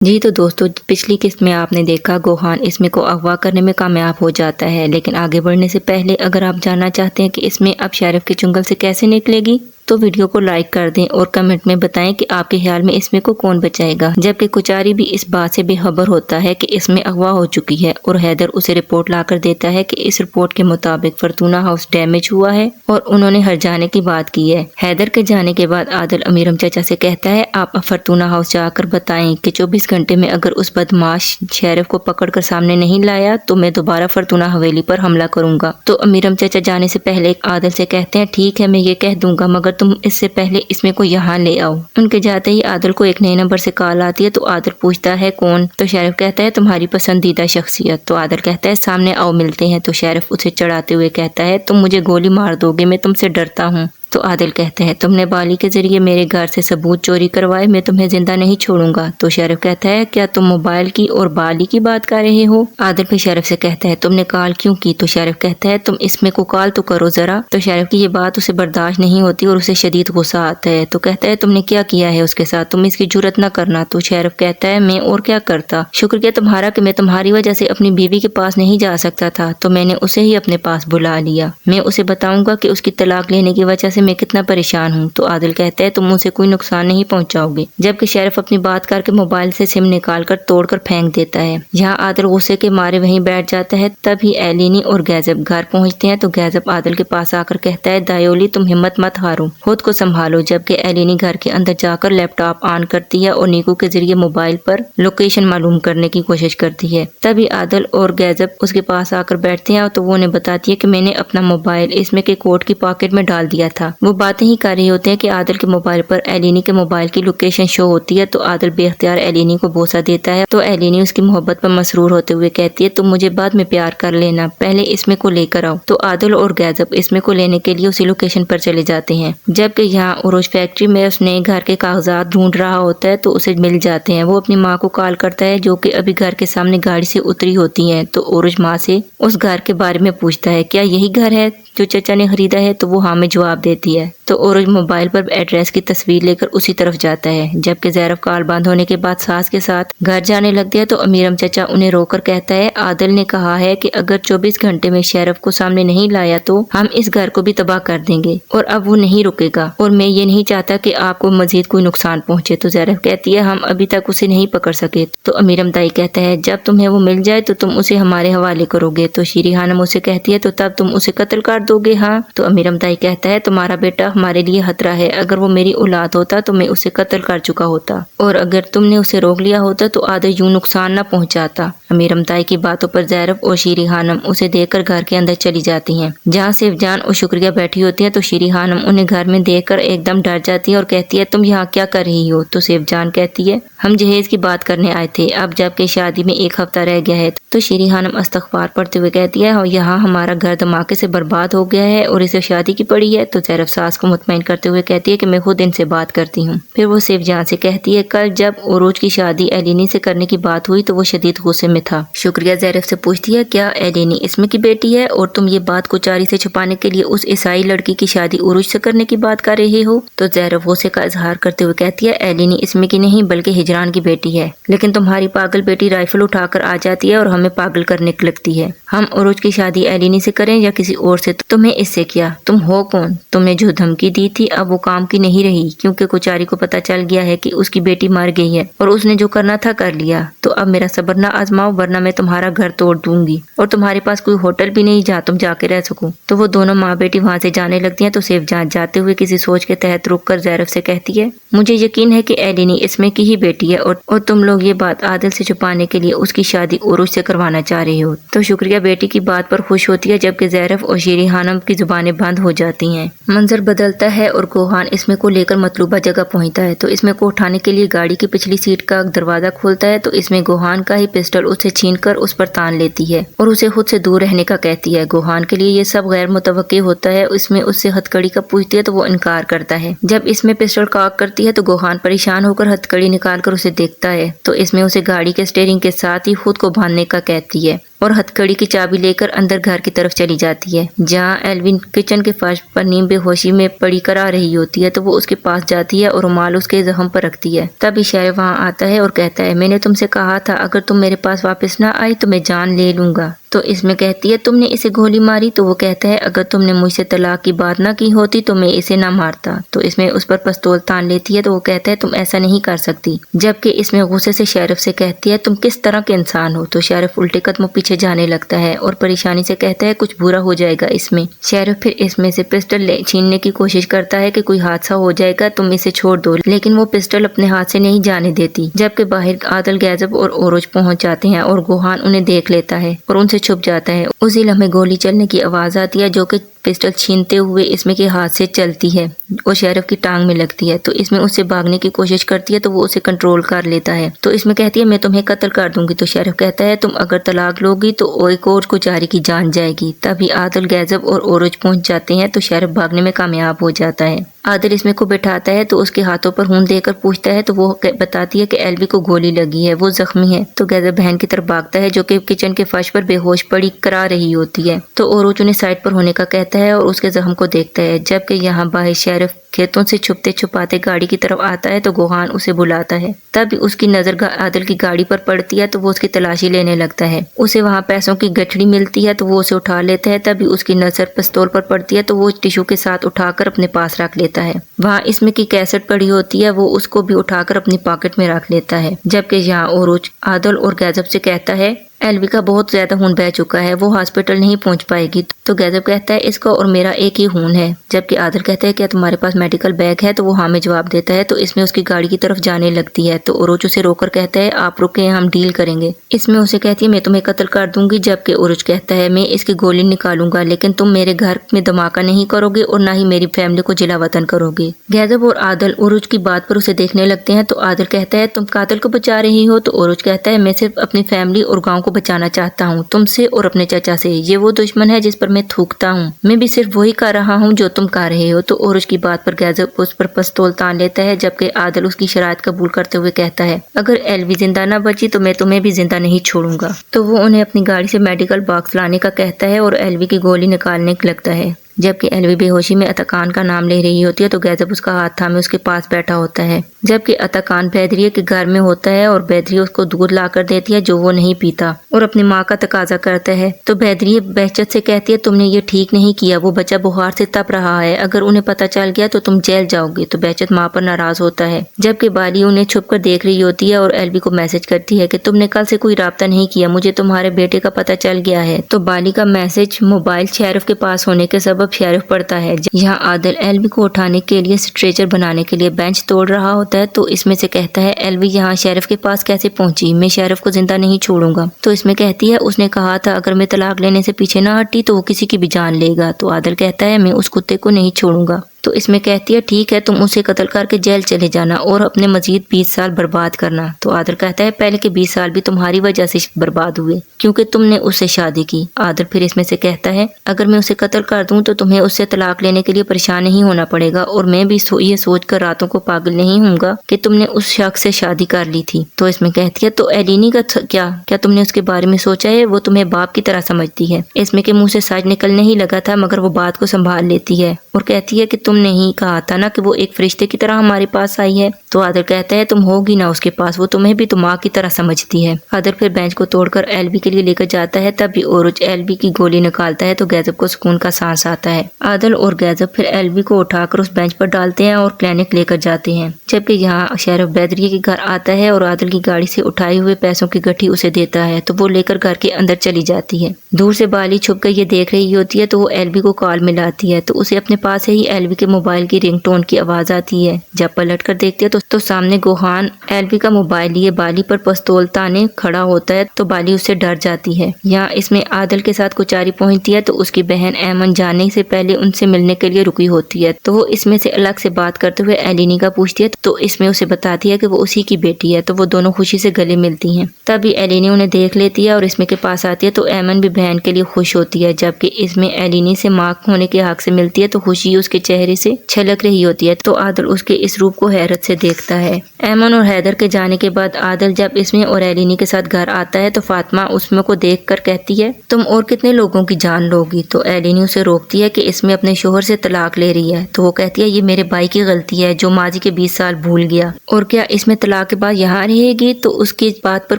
جی تو دوستو، پچھلی قسط میں آپ نے دیکھا گوہان اس میں کو اغوا کرنے میں کامیاب ہو جاتا ہے، لیکن آگے بڑھنے سے پہلے اگر آپ جاننا چاہتے ہیں کہ اس میں اب شیرف کے چنگل سے کیسے نکلے گی تو ویڈیو کو لائک کر دیں اور کمنٹ میں بتائیں کہ آپ کے خیال میں اس میں کو کون بچائے گا۔ جبکہ کچاری بھی اس بات سے بے خبر ہوتا ہے کہ اس میں اغوا ہو چکی ہے اور حیدر اسے رپورٹ لا کر دیتا ہے کہ اس رپورٹ کے مطابق فرتونہ ہاؤس ڈیمیج ہوا ہے اور انہوں نے ہر جانے کی بات کی ہے۔ حیدر کے جانے کے بعد عادل امیرم چچا سے کہتا ہے آپ فرتونہ ہاؤس جا کر بتائیں کہ 24 گھنٹے میں اگر اس بدماش شیرف کو پکڑ کر سامنے نہیں لایا تو میں دوبارہ فرتونہ حویلی پر حملہ کروں گا۔ تو امیرم چچا جانے سے پہلے عادل سے کہتے ہیں ٹھیک ہے میں یہ کہہ دوں گا، مگر تم اس سے پہلے اس میں کو یہاں لے آؤ۔ ان کے جاتے ہی عادل کو ایک نئے نمبر سے کال آتی ہے تو عادل پوچھتا ہے کون؟ تو شیرف کہتا ہے تمہاری پسندیدہ شخصیت۔ تو عادل کہتا ہے سامنے آؤ ملتے ہیں۔ تو شیرف اسے چڑھاتے ہوئے کہتا ہے تم مجھے گولی مار دو گے، میں تم سے ڈرتا ہوں۔ تو عادل کہتا ہے تم نے بالی کے ذریعے میرے گھر سے ثبوت چوری کروائے، میں تمہیں زندہ نہیں چھوڑوں گا۔ تو شیرف کہتا ہے کیا تم موبائل کی اور بالی کی بات کر رہے ہو؟ عادل پھر شیرف سے کہتا ہے تم نے کال کیوں کی؟ تو شیرف کہتا ہے تم اس میں کو کال تو کرو ذرا۔ تو شیرف کی یہ بات اسے برداشت نہیں ہوتی اور اسے شدید غصہ آتا ہے۔ تو کہتا ہے تم نے کیا کیا ہے اس کے ساتھ، تم اس کی جرات نہ کرنا۔ تو شیرف کہتا ہے میں اور کیا کرتا، شکریہ تمہارا کہ میں تمہاری وجہ سے اپنی بیوی کے پاس نہیں جا سکتا تھا تو میں نے اسے ہی اپنے پاس بلا لیا، میں اسے بتاؤں گا کہ اس کی طلاق لینے کی وجہ سے میں کتنا پریشان ہوں۔ تو عادل کہتا ہے تم مجھے کوئی نقصان نہیں پہنچاؤ گے، جبکہ شیرف اپنی بات کر کے موبائل سے سم نکال کر توڑ کر پھینک دیتا ہے۔ یہاں عادل غصے کے مارے وہیں بیٹھ جاتا ہے۔ تبھی ایلینی اور گیزب گھر پہنچتے ہیں تو گیزب عادل کے پاس آ کر کہتا ہے دایولی تم ہمت مت ہارو، خود کو سنبھالو۔ جبکہ ایلینی گھر کے اندر جا کر لیپ ٹاپ آن کرتی ہے اور نیکو کے ذریعے موبائل پر لوکیشن معلوم کرنے کی کوشش کرتی ہے۔ تبھی عادل اور گیزب اس کے پاس آ کر بیٹھتے ہیں تو وہ انہیں بتاتی ہے کہ میں نے اپنا موبائل اس میں کے کوٹ کی پاکٹ میں ڈال دیا تھا۔ وہ باتیں ہی کر رہے ہوتے ہیں کہ عادل کے موبائل پر ایلینی کے موبائل کی لوکیشن شو ہوتی ہے تو عادل بے اختیار ایلینی کو بوسہ دیتا ہے۔ تو ایلینی اس کی محبت پر مسرور ہوتے ہوئے کہتی ہے تم مجھے بعد میں پیار کر لینا، پہلے اس میں کو لے کر آؤ۔ تو عادل اور گیزب اس میں کو لینے کے لیے اسی لوکیشن پر چلے جاتے ہیں۔ جبکہ یہاں عروج فیکٹری میں اس نے گھر کے کاغذات ڈھونڈ رہا ہوتا ہے تو اسے مل جاتے ہیں۔ وہ اپنی ماں کو کال کرتا ہے جو کہ ابھی گھر کے سامنے گاڑی سے اتری ہوتی ہیں۔ تو عروج ماں سے اس گھر کے بارے میں پوچھتا ہے کیا یہی گھر ہے جو چچا نے خریدا ہے؟ تو وہ ہاں میں جواب دیتی ہے۔ تو عروج موبائل پر ایڈریس کی تصویر لے کر اسی طرف جاتا ہے۔ جبکہ زیرف کال بند ہونے کے بعد ساس کے ساتھ گھر جانے لگتے ہیں تو امیرم چچا انہیں روک کر کہتا ہے عادل نے کہا ہے کہ اگر 24 گھنٹے میں شیرف کو سامنے نہیں لایا تو ہم اس گھر کو بھی تباہ کر دیں گے اور اب وہ نہیں رکے گا اور میں یہ نہیں چاہتا کہ آپ کو مزید کوئی نقصان پہنچے۔ تو زیرف کہتی ہے ہم ابھی تک اسے نہیں پکڑ سکے۔ تو امیرم دائی کہتا ہے جب تمہیں وہ مل جائے تو تم اسے ہمارے حوالے کرو گے۔ تو شیری خانم اسے کہتی ہے تو تب تم اسے قتل کر دو گے؟ ہاں۔ تو امیرم دائی کہتا ہے تمہارا بیٹا ہمارے لیے خطرہ ہے، اگر وہ میری اولاد ہوتا تو میں اسے قتل کر چکا ہوتا اور اگر تم نے اسے روک لیا ہوتا تو عادل یوں نقصان نہ پہنچاتا۔ امیرم دائی کی باتوں پر زیرف اور شیری خانم اسے دیکھ کر گھر کے اندر چلی جاتی ہیں، جہاں سیف جان اور شکریہ بیٹھی ہوتی ہیں۔ تو شیری خانم انہیں گھر میں دیکھ کر ایک دم ڈر جاتی ہے اور کہتی ہے تم یہاں کیا کر رہی ہو؟ تو سیف جان کہتی ہے ہم جہیز کی بات کرنے آئے تھے، اب جب کہ شادی میں 1 ہفتہ رہ گیا ہے۔ تو شیری خانم استغفار پڑھتے ہوئے کہتی ہے یہاں ہمارا گھر دھماکے سے برباد ہو گیا ہے اور اسے شادی کی پڑی ہے۔ تو زیرف ساس کو مطمئن کرتے ہوئے کہتی ہے کہ میں خود ان سے بات کرتی ہوں۔ پھر وہ سیف جان سے کہتی ہے کل جب عروج کی شادی ایلینی سے کرنے کی بات ہوئی تو وہ شدید غصے میں تھا۔ شکریہ زیرف سے پوچھتی ہے کیا ایلینی اسمے کی بیٹی ہے اور تم یہ بات کچاری سے چھپانے کے لیے اس عیسائی لڑکی کی شادی عروج سے کرنے کی بات کر رہے ہو؟ تو زیرف غصے کا اظہار کرتے ہوئے کہتی ہے ایلینی اسمے کی نہیں بلکہ ہجران کی بیٹی ہے، لیکن تمہاری پاگل بیٹی رائفل اٹھا کر آ جاتی ہے اور ہمیں پاگل کرنے لگتی ہے۔ ہم عروج کی شادی ایلینی سے کریں یا کسی اور سے، تمہیں اس سے کیا؟ تم ہو کون؟ تم نے جو دھمکی دی تھی اب وہ کام کی نہیں رہی، کیونکہ کچاری کو پتہ چل گیا ہے کہ اس کی بیٹی مر گئی ہے اور اس نے جو کرنا تھا کر لیا۔ تو اب میرا صبر نہ آزماؤ ورنہ میں تمہارا گھر توڑ دوں گی اور تمہارے پاس کوئی ہوٹل بھی نہیں جہاں تم جا کے رہ سکو۔ تو وہ دونوں ماں بیٹی وہاں سے جانے لگتی ہیں۔ تو سیف جان جاتے ہوئے کسی سوچ کے تحت رک کر زیرف سے کہتی ہے مجھے یقین ہے کہ ایلینی اسمے کی ہی بیٹی ہے اور تم لوگ یہ بات عادل سے چھپانے کے لیے اس کی شادی عروج سے کروانا چاہ رہے ہو۔ تو شکریہ بیٹی کی بات پر خوش ہوتی ہے، جبکہ زیرف اور شیری خانم کی زبانیں بند ہو جاتی ہیں۔ منظر بدلتا ہے اور گوہان اسمے کو لے کر مطلوبہ جگہ پہنچتا ہے۔ تو اسمے کو اٹھانے کے لیے گاڑی کی پچھلی سیٹ کا دروازہ کھولتا ہے تو اسمے گوہان کا ہی پسٹل اسے چھین کر اس پر تان لیتی ہے اور اسے خود سے دور رہنے کا کہتی ہے۔ گوہان کے لیے یہ سب غیر متوقع ہوتا ہے۔ اسمے اس سے ہتھکڑی کا پوچھتی ہے تو وہ انکار کرتا ہے۔ جب اسمے پسٹل کاک کرتی ہے تو گوہان پریشان ہو کر ہتھکڑی نکال کر اسے دیکھتا ہے تو اسمے اسے گاڑی کے اسٹیئرنگ کے ساتھ ہی خود کو باندھنے کا کہتی ہے۔ اور ہتھکڑی کی چابی لے کر اندر گھر کی طرف چلی جاتی ہے، جہاں ایلوی کچن کے فرش پر نیم بے ہوشی میں پڑی کر آ رہی ہوتی ہے تو وہ اس کے پاس جاتی ہے اور رومال اس کے زخم پر رکھتی ہے۔ تبھی شیرف وہاں آتا ہے اور کہتا ہے میں نے تم سے کہا تھا اگر تم میرے پاس واپس نہ آئی تو میں جان لے لوں گا۔ تو اس میں کہتی ہے تم نے اسے گولی ماری؟ تو وہ کہتا ہے اگر تم نے مجھ سے طلاق کی بات نہ کی ہوتی تو میں اسے نہ مارتا۔ تو اس میں اس پر پستول تان لیتی ہے تو وہ کہتا ہے تم ایسا نہیں کر سکتی، جبکہ اس میں غصے سے شیرف سے کہتی ہے تم کس طرح کے انسان ہو؟ تو شیرف الٹے قدموں پیچھے جانے لگتا ہے اور پریشانی سے کہتا ہے کچھ برا ہو جائے گا اس میں۔ شیرف پھر اس میں سے پسٹل چھیننے کی کوشش کرتا ہے کہ کوئی حادثہ ہو جائے گا تم اسے چھوڑ دو، لیکن وہ پسٹل اپنے ہاتھ سے نہیں جانے دیتی، جبکہ باہر عادل گیزب اور اوروج پہنچ جاتے ہیں اور گوہان انہیں دیکھ لیتا ہے اور ان سے چھپ جاتا ہے۔ اسی لمحے گولی چلنے کی آواز آتی ہے جو کہ پسٹل چھینتے ہوئے اس میں کے ہاتھ سے چلتی ہے اور شیرف کی ٹانگ میں لگتی ہے، تو اس میں اس سے بھاگنے کی کوشش کرتی ہے تو وہ اسے کنٹرول کر لیتا ہے۔ تو اس میں کہتی ہے میں تمہیں قتل کر دوں گی۔ تو شیرف کہتا ہے تم اگر طلاق لوگی تو ایک اور کچاری کی جان جائے گی۔ تبھی عادل گیزب اور اوروج پہنچ جاتے ہیں تو شیرف بھاگنے میں کامیاب ہو جاتا ہے۔ عادل اس میں کو بٹھاتا ہے تو اس کے ہاتھوں پر خون دے کر پوچھتا ہے تو وہ بتاتی ہے کہ ایلوی کو گولی لگی ہے، وہ زخمی ہے۔ تو گیزب بہن کی طرف بھاگتا ہے جو کہ کچن کے فرش پر بے ہوش پڑی کرا رہی ہوتی ہے، تو اوروج انہیں سائڈ پر ہونے کا کہتا ہے اور اس کے زخم کو دیکھتا ہے، جبکہ یہاں باہر شیرف کھیتوں سے چھپتے چھپاتے گاڑی کی طرف آتا ہے تو گوہان اسے بلاتا ہے۔ تب اس کی نظر عادل کی گاڑی پر پڑتی ہے تو وہ اس کی تلاشی لینے لگتا ہے، اسے وہاں پیسوں کی گٹھڑی ملتی ہے تو وہ اسے اٹھا لیتا ہے۔ تبھی اس کی نظر پستول پر پڑتی ہے تو وہ ٹیشو کے ساتھ اٹھا کر اپنے پاس رکھ لیتا ہے۔ وہاں اس میں کی کیسٹ پڑی ہوتی ہے، وہ اس کو بھی اٹھا کر اپنی پاکٹ میں رکھ لیتا ہے، جبکہ یہاں اوروج عادل اور گیزب سے کہتا ہے ایلوی کا بہت زیادہ خون بہ چکا ہے، وہ ہاسپٹل نہیں پہنچ پائے گی۔ تو گیزب کہتا ہے اس کا اور میرا ایک ہی خون ہے، جبکہ عادل کہتا ہے کیا تمہارے پاس میڈیکل بیگ ہے؟ تو وہ ہاں میں جواب دیتا ہے۔ تو اس میں اس کی گاڑی کی طرف جانے لگتی ہے تو اوروج اسے روک کر کہتا ہے آپ رکیں ہم ڈیل کریں گے۔ اس میں اسے کہتی ہے میں تمہیں قتل کر دوں گی، جبکہ اوروج کہتا ہے میں اس کی گولی نکالوں گا لیکن تم میرے گھر میں دھماکہ نہیں کرو گے اور نہ ہی میری فیملی کو جلا وطن کرو گے۔ گیزب اور عادل اوروج کی بات پر اسے دیکھنے لگتے ہیں تو عادل کہتا ہے تم قاتل کو بچا رہی ہو؟ تو اوروج کہتا ہے میں صرف اپنی فیملی اور گاؤں کو بچانا چاہتا ہوں، تم سے اور اپنے چچا سے، یہ وہ دشمن ہے جس پر میں تھوکتا ہوں، میں بھی صرف وہی کر رہا ہوں جو تم کر رہے ہو۔ تو اوروج کی بات پر گیزب اس پر پستول تان لیتا ہے، جبکہ عادل اس کی شرائط قبول کرتے ہوئے کہتا ہے اگر ایلوی زندہ نہ بچی تو میں تمہیں بھی زندہ نہیں چھوڑوں گا۔ تو وہ انہیں اپنی گاڑی سے میڈیکل باکس لانے کا کہتا ہے اور ایلوی کی گولی نکالنے لگتا ہے، جبکہ ایلوی بے ہوشی میں اتاکان کا نام لے رہی ہوتی ہے تو گیزب اس کا ہاتھ تھامے اس کے پاس بیٹھا ہوتا ہے، جبکہ اتاکان بیدریہ کے گھر میں ہوتا ہے اور بیدریہ اس کو دودھ لا کر دیتی ہے جو وہ نہیں پیتا اور اپنی ماں کا تقاضا کرتا ہے۔ تو بیدریہ بہچت سے کہتی ہے تم نے یہ ٹھیک نہیں کیا، وہ بچہ بخار سے تپ رہا ہے، اگر انہیں پتہ چل گیا تو تم جیل جاؤ گے۔ تو بہچت ماں پر ناراض ہوتا ہے، جبکہ بالی انہیں چھپ کر دیکھ رہی ہوتی ہے اور ایلوی کو میسج کرتی ہے کہ تم نے کل سے کوئی رابطہ نہیں کیا، مجھے تمہارے بیٹے کا پتہ چل گیا ہے۔ تو بالی کا میسج موبائل شیرف کے پاس ہونے کے سبب شیرف پڑتا ہے۔ یہاں عادل ایلوی کو اٹھانے کے لیے اسٹریچر بنانے کے لیے بینچ توڑ رہا ہوتا ہے تو اس میں سے کہتا ہے ایلوی یہاں شیرف کے پاس کیسے پہنچی؟ میں شیرف کو زندہ نہیں چھوڑوں گا۔ تو اس میں کہتی ہے اس نے کہا تھا اگر میں طلاق لینے سے پیچھے نہ ہٹی تو وہ کسی کی بھی جان لے گا۔ تو عادل کہتا ہے میں اس کتے کو نہیں چھوڑوں گا۔ تو اس میں کہتی ہے ٹھیک ہے تم اسے قتل کر کے جیل چلے جانا اور اپنے مزید 20 سال برباد کرنا۔ تو عادل کہتا ہے پہلے کے 20 سال بھی تمہاری وجہ سے برباد ہوئے کیونکہ تم نے اس سے شادی کی۔ عادل پھر اس میں سے کہتا ہے اگر میں اسے قتل کر دوں تو تمہیں اس سے طلاق لینے کے لیے پریشان نہیں ہونا پڑے گا اور میں بھی یہ سوچ کر راتوں کو پاگل نہیں ہوں گا کہ تم نے اس شخص سے شادی کر لی تھی۔ تو اس میں کہتی ہے تو ایلینی کا کیا تم نے اس کے بارے میں سوچا ہے؟ وہ تمہیں باپ کی طرح سمجھتی ہے۔ اس میں کے منہ سے سچ نکلنے ہی لگا تھا مگر وہ بات کو سنبھال لیتی ہے اور کہتی ہے کہ تم نے ہی کہا تھا نا کہ وہ ایک فرشتے کی طرح ہمارے پاس آئی ہے۔ تو عادل کہتا ہے تم ہوگی نا اس کے پاس، وہ تمہیں بھی تو ماں کی طرح سمجھتی ہے۔ عادل پھر بینچ کو توڑ کر ایلوی کے لیے لے کر جاتا ہے، تب بھی اوروج ایلوی کی گولی نکالتا ہے تو گیزب کو سکون کا سانس آتا ہے۔ عادل اور گیزب پھر ایلوی کو اٹھا کر اس بینچ پر ڈالتے ہیں اور کلینک لے کر جاتے ہیں، جبکہ یہاں شیرف بیدریہ کے گھر آتا ہے اور عادل کی گاڑی سے اٹھائے ہوئے پیسوں کی گٹھی اسے دیتا ہے تو وہ لے کر گھر کے اندر چلی جاتی ہے۔ دور سے بالی چھپ کر یہ دیکھ رہی ہوتی ہے تو وہ ایلوی کو کال ملاتی ہے تو اسے اپنے پاس سے ہی ایلوی کے موبائل کی رنگ ٹون کی آواز آتی ہے۔ جب پلٹ کر دیکھتی ہے تو سامنے گوہان ایلوی کا موبائل لیے بالی پر پستول تانے کھڑا ہوتا ہے تو بالی اس سے ڈر جاتی ہے۔ یہاں اس میں عادل کے ساتھ کچاری پہنچتی ہے تو اس کی بہن ایمن جانے سے پہلے ان سے ملنے کے لیے رکی ہوتی ہے تو وہ اس میں سے الگ سے بات کرتے ہوئے ایلینی کا پوچھتی ہے تو اس میں اسے بتاتی ہے کہ وہ اسی کی بیٹی ہے تو وہ دونوں خوشی سے گلے ملتی ہیں۔ تبھی ایلینی انہیں دیکھ لیتی ہے اور اس میں کے پاس آتی ہے تو ایمن بھی بہن کے لیے خوش ہوتی ہے، جبکہ اس میں ایلینی سے ماں ہونے کے حق سے ملتی ہے تو خوشی اس کے چہرے چہرے سے چھلک رہی ہوتی ہے تو عادل اس کے اس روپ کو حیرت سے دیکھتا ہے۔ ایمن اور حیدر کے جانے کے بعد عادل جب اسمے اور ایلینی کے ساتھ گھر آتا ہے تو فاطمہ اسمے کو دیکھ کر کہتی ہے تم اور کتنے لوگوں کی جان لوگی؟ تو ایلینی اسے روکتی ہے کہ اسمے اپنے شوہر سے طلاق لے رہی ہے تو وہ کہتی ہے یہ میرے بھائی کی غلطی ہے جو ماضی کے 20 سال بھول گیا، اور کیا اسمے طلاق کے بعد یہاں رہے گی؟ تو اس کی بات پر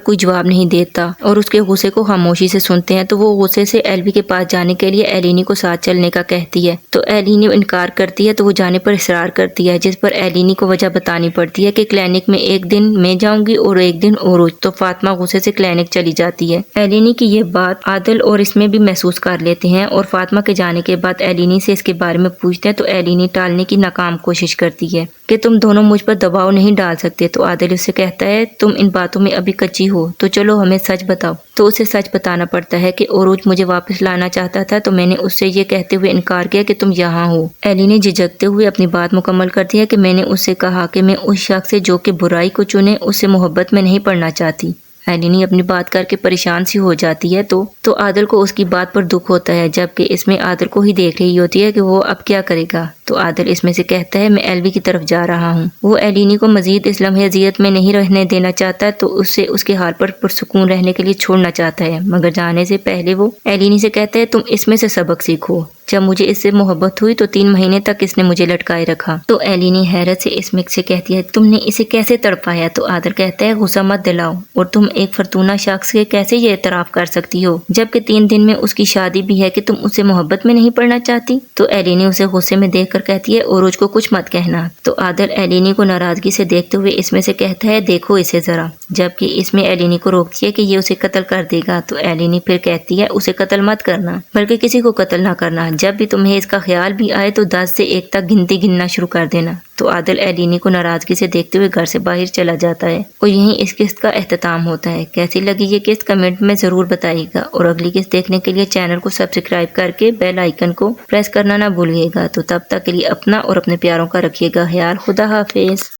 کوئی جواب نہیں دیتا اور اس کے غصے کو خاموشی سے سنتے ہیں تو وہ غصے سے ایلوی کے پاس جانے کے لیے ایلینی کو ساتھ چلنے کا کہتی ہے تو ایلینی انکار کرتی ہے تو وہ جانے پر اصرار کرتی ہے، جس پر ایلینی کو وجہ بتانی پڑتی ہے کہ کلینک میں ایک دن میں جاؤں گی اور ایک دن عروج، تو فاطمہ غصے سے کلینک چلی جاتی ہے۔ ایلینی کی یہ بات عادل اور اسمے بھی محسوس کر لیتے ہیں اور فاطمہ کے جانے کے بعد ایلینی سے اس کے بارے میں پوچھتے ہیں تو ایلینی ٹالنے کی ناکام کوشش کرتی ہے کہ تم دونوں مجھ پر دباؤ نہیں ڈال سکتے، تو عادل اس سے کہتا ہے تم ان باتوں میں ابھی کچی ہو تو چلو ہمیں سچ بتاؤ، تو اسے سچ بتانا پڑتا ہے کہ عروج مجھے واپس لانا چاہتا تھا تو میں نے اس سے یہ کہتے ہوئے انکار کیا کہ تم یہاں ہو۔ ایلینی جھجکتے ہوئے اپنی بات مکمل کرتی ہے کہ میں نے اس سے کہا کہ میں اس شخص سے جو کہ برائی کو چنے اس سے محبت میں نہیں پڑنا چاہتی۔ ایلینی اپنی بات کر کے پریشان سی ہو جاتی ہے تو عادل کو اس کی بات پر دکھ ہوتا ہے، جبکہ اس میں عادل کو ہی دیکھ رہی ہوتی ہے کہ وہ اب کیا کرے گا۔ تو عادل اس میں سے کہتا ہے میں ایلوی کی طرف جا رہا ہوں۔ وہ ایلینی کو مزید اس لمحے اذیت میں نہیں رہنے دینا چاہتا تو اسے اس کے حال پر پرسکون رہنے کے لیے چھوڑنا چاہتا ہے، مگر جانے سے پہلے وہ ایلینی سے کہتا ہے تم اس میں سے سبق سیکھو، جب مجھے اس سے محبت ہوئی تو 3 مہینے تک اس نے مجھے لٹکائے رکھا۔ تو ایلینی حیرت سے اسمے سے کہتی ہے تم نے اسے کیسے تڑپایا؟ تو عادل کہتا ہے غصہ مت دلاؤ، اور تم ایک فرتونہ شخص کے کیسے یہ اعتراف کر سکتی ہو جبکہ 3 دن میں اس کی شادی بھی ہے کہ تم اسے محبت میں نہیں پڑنا چاہتی؟ تو ایلینی اسے غصے میں دیکھ کر کہتی ہے عروج کو کچھ مت کہنا۔ تو عادل ایلینی کو ناراضگی سے دیکھتے ہوئے اسمے سے کہتا ہے دیکھو اسے ذرا، جبکہ اسمے ایلینی کو روکتی ہے کہ یہ اسے قتل کر دے گا۔ تو ایلینی پھر کہتی ہے اسے قتل مت کرنا بلکہ کسی کو قتل نہ کرنا، جب بھی تمہیں اس کا خیال بھی آئے تو 10 سے 1 تک گنتی گننا شروع کر دینا۔ تو عادل ایلینی کو ناراضگی سے دیکھتے ہوئے گھر سے باہر چلا جاتا ہے اور یہیں اس قسط کا اختتام ہوتا ہے۔ کیسی لگی یہ قسط کمنٹ میں ضرور بتائیے گا، اور اگلی قسط دیکھنے کے لیے چینل کو سبسکرائب کر کے بیل آئیکن کو پریس کرنا نہ بھولیے گا۔ تو تب تک کے لیے اپنا اور اپنے پیاروں کا رکھیے گا خیال۔ خدا حافظ۔